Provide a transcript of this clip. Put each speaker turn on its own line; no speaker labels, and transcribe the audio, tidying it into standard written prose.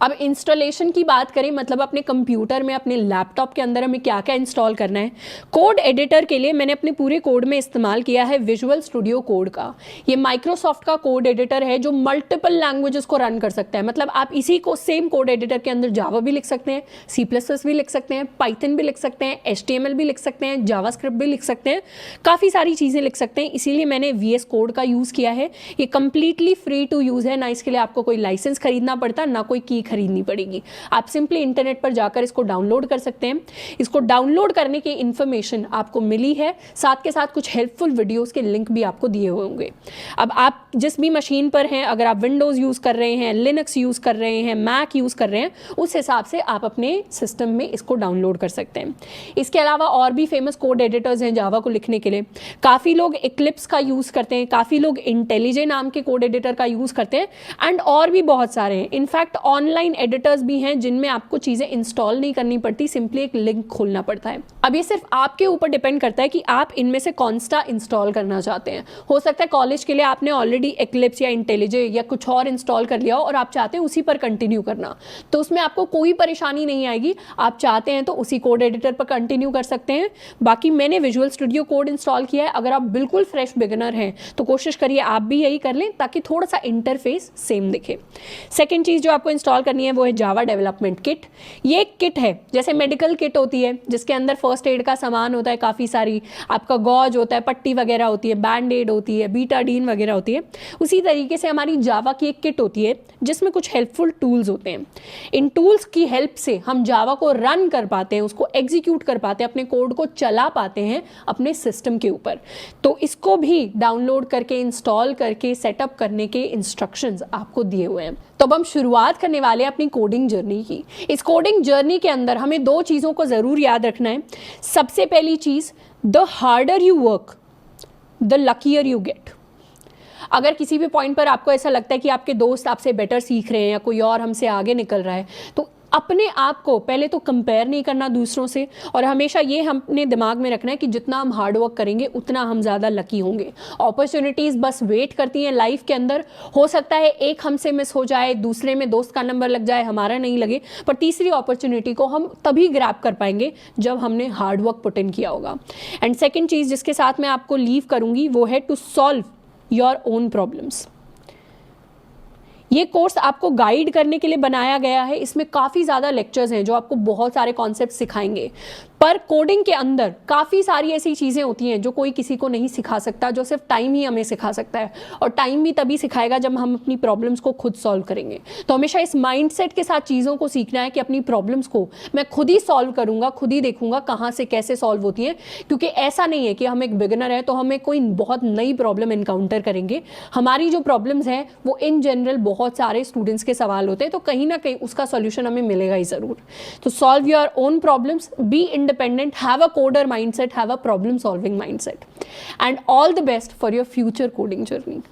अब इंस्टॉलेशन की बात करें, मतलब अपने कंप्यूटर में, अपने लैपटॉप के अंदर हमें क्या क्या इंस्टॉल करना है। कोड एडिटर के लिए मैंने अपने पूरे कोड में इस्तेमाल किया है विजुअल स्टूडियो कोड का। ये माइक्रोसॉफ्ट का कोड एडिटर है जो मल्टीपल लैंग्वेजेस को रन कर सकता है। मतलब आप इसी को सेम कोड एडिटर के अंदर जावा भी लिख सकते हैं, C++ भी लिख सकते हैं, पाइथन भी लिख सकते हैं, HTML भी लिख सकते हैं, जावास्क्रिप्ट भी लिख सकते हैं, काफ़ी सारी चीज़ें लिख सकते हैं। इसीलिए मैंने VS कोड का यूज़ किया है। ये कंप्लीटली फ्री टू यूज़ है, ना इसके लिए आपको कोई लाइसेंस खरीदना पड़ता, ना कोई की खरीदनी पड़ेगी। आप सिंपली इंटरनेट पर जाकर इसको डाउनलोड कर सकते हैं। इसको डाउनलोड करने की इंफॉर्मेशन आपको मिली है, साथ के साथ कुछ हेल्पफुल वीडियोस के लिंक भी आपको दिए हुए होंगे। अब आप जिस भी मशीन पर हैं, अगर आप विंडोज़ यूज़ कर रहे हैं, लिनक्स यूज़ कर रहे हैं, मैक यूज़ कर रहे हैं, उस हिसाब से आप अपने सिस्टम में इसको डाउनलोड कर सकते हैं। इसके अलावा और भी फेमस कोड एडिटर्स हैं जावा को लिखने के लिए। काफ़ी लोग इक्लिप्स का यूज़ करते हैं, काफ़ी लोग इंटेलिजे नाम के कोड एडिटर का यूज़ करते हैं, एंड और भी बहुत सारे हैं। इनफैक्ट ऑनलाइन एडिटर्स भी हैं जिनमें आपको चीज़ें इंस्टॉल नहीं करनी पड़ती, सिंपली एक लिंक खोलना पड़ता है। अब ये सिर्फ आपके ऊपर डिपेंड करता है कि आप इनमें से कौन सा इंस्टॉल करना चाहते हैं। हो सकता है कॉलेज के लिए आपने ऑलरेडी एक्लिप्स या इंटेलिजे या कुछ और इंस्टॉल कर लिया हो और आप चाहते हैं उसी पर कंटिन्यू करना, तो उसमें आपको कोई परेशानी नहीं आएगी। आप चाहते हैं तो उसी कोड एडिटर पर कंटिन्यू कर सकते हैं। बाकी मैंने विजुअल स्टूडियो कोड इंस्टॉल किया है। अगर आप बिल्कुल फ्रेश बिगिनर हैं तो कोशिश करिए आप भी यही कर लें, ताकि थोड़ा सा इंटरफेस सेम दिखे। सेकेंड चीज़ जो आपको इंस्टॉल करनी है वो है जावा डेवलपमेंट किट। ये एक किट है, जैसे मेडिकल किट होती है जिसके अंदर फर्स्ट एड का सामान होता है, काफ़ी सारी, आपका गॉज होता है, पट्टी वगैरह होती है, बैंड एड होती है, बीटाडीन वगैरह होती है। उसी तरीके से हमारी जावा की एक किट होती है जिसमें कुछ हेल्पफुल टूल्स होते हैं। इन टूल्स की हेल्प से हम जावा को रन कर पाते हैं, उसको एग्जीक्यूट कर पाते हैं, अपने कोड को चला पाते हैं अपने सिस्टम के ऊपर। तो इसको भी डाउनलोड करके, इंस्टॉल करके, सेटअप करने के इंस्ट्रक्शंस आपको दिए हुए हैं। तो अब हम शुरुआत करने वाले हैं अपनी कोडिंग जर्नी की। इस कोडिंग जर्नी के अंदर हमें दो चीज़ों को ज़रूर याद रखना है। सबसे पहली चीज़, the harder you work the luckier you get. अगर किसी भी पॉइंट पर आपको ऐसा लगता है कि आपके दोस्त आपसे बेटर सीख रहे हैं या कोई और हमसे आगे निकल रहा है, तो अपने आप को पहले तो कंपेयर नहीं करना दूसरों से, और हमेशा ये हमने दिमाग में रखना है कि जितना हम हार्ड वर्क करेंगे उतना हम ज़्यादा लकी होंगे। अपॉर्चुनिटीज़ बस वेट करती हैं लाइफ के अंदर। हो सकता है एक हमसे मिस हो जाए, दूसरे में दोस्त का नंबर लग जाए, हमारा नहीं लगे, पर तीसरी अपॉर्चुनिटी को हम तभी ग्रैब कर पाएंगे जब हमने हार्ड वर्क पुट इन किया होगा। एंड सेकेंड चीज़ जिसके साथ मैं आपको लीव करूँगी वो है to solve your own problems. ये कोर्स आपको गाइड करने के लिए बनाया गया है। इसमें काफ़ी ज़्यादा लेक्चर्स हैं जो आपको बहुत सारे कॉन्सेप्ट सिखाएंगे, पर कोडिंग के अंदर काफ़ी सारी ऐसी चीज़ें होती हैं जो कोई किसी को नहीं सिखा सकता, जो सिर्फ टाइम ही हमें सिखा सकता है, और टाइम भी तभी सिखाएगा जब हम अपनी प्रॉब्लम्स को खुद सॉल्व करेंगे। तो हमेशा इस माइंडसेट के साथ चीज़ों को सीखना है कि अपनी प्रॉब्लम्स को मैं खुद ही सॉल्व करूँगा, खुद ही देखूंगा कहाँ से कैसे सॉल्व होती है। क्योंकि ऐसा नहीं है कि हम एक बिगिनर है तो हमें कोई बहुत नई प्रॉब्लम इनकाउंटर करेंगे। हमारी जो प्रॉब्लम्स हैं वो इन जनरल बहुत सारे स्टूडेंट्स के सवाल होते हैं, तो कहीं ना कहीं उसका सॉल्यूशन हमें मिलेगा ही ज़रूर। तो solve your own problems, be independent, have a coder mindset, have a problem solving mindset, and all the best for your future coding journey.